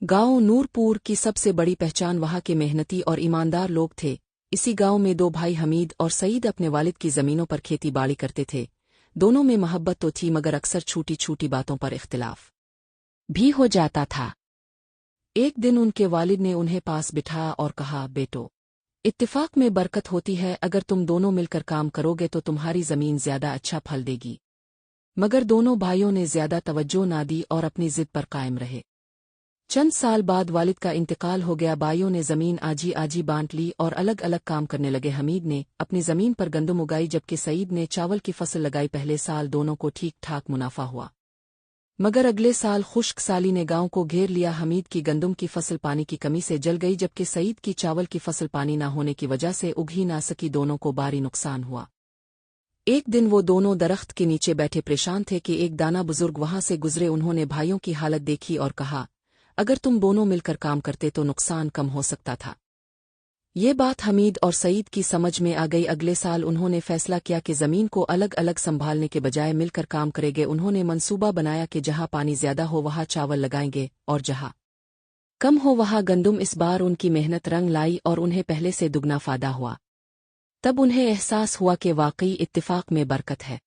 गांव नूरपुर की सबसे बड़ी पहचान वहां के मेहनती और ईमानदार लोग थे। इसी गांव में दो भाई हमीद और सईद अपने वालिद की जमीनों पर खेती बाड़ी करते थे। दोनों में मोहब्बत तो थी मगर अक्सर छोटी छोटी बातों पर इख्तिलाफ भी हो जाता था। एक दिन उनके वालिद ने उन्हें पास बिठाया और कहा, बेटो, इत्तिफाक में बरकत होती है। अगर तुम दोनों मिलकर काम करोगे तो तुम्हारी जमीन ज्यादा अच्छा फल देगी। मगर दोनों भाइयों ने ज्यादा तवज्जो ना दी और अपनी जिद पर कायम रहे। चंद साल बाद वालिद का इंतकाल हो गया। भाइयों ने जमीन आजी आजी बांट ली और अलग अलग काम करने लगे। हमीद ने अपनी जमीन पर गंदम उगाई जबकि सईद ने चावल की फसल लगाई। पहले साल दोनों को ठीक ठाक मुनाफा हुआ, मगर अगले साल खुश्क साली ने गांव को घेर लिया। हमीद की गंदम की फसल पानी की कमी से जल गई जबकि सईद की चावल की फसल पानी न होने की वजह से उग ही ना सकी। दोनों को भारी नुकसान हुआ। एक दिन वो दोनों दरख्त के नीचे बैठे परेशान थे कि एक दाना बुजुर्ग वहां से गुजरे। उन्होंने भाइयों की हालत देखी और कहा, अगर तुम दोनों मिलकर काम करते तो नुकसान कम हो सकता था। ये बात हमीद और सईद की समझ में आ गई। अगले साल उन्होंने फैसला किया कि जमीन को अलग अलग संभालने के बजाय मिलकर काम करेंगे। उन्होंने मंसूबा बनाया कि जहां पानी ज्यादा हो वहां चावल लगाएंगे और जहां कम हो वहां गंदम। इस बार उनकी मेहनत रंग लाई और उन्हें पहले से दुगना फायदा हुआ। तब उन्हें एहसास हुआ कि वाकई इत्तिफाक में बरकत है।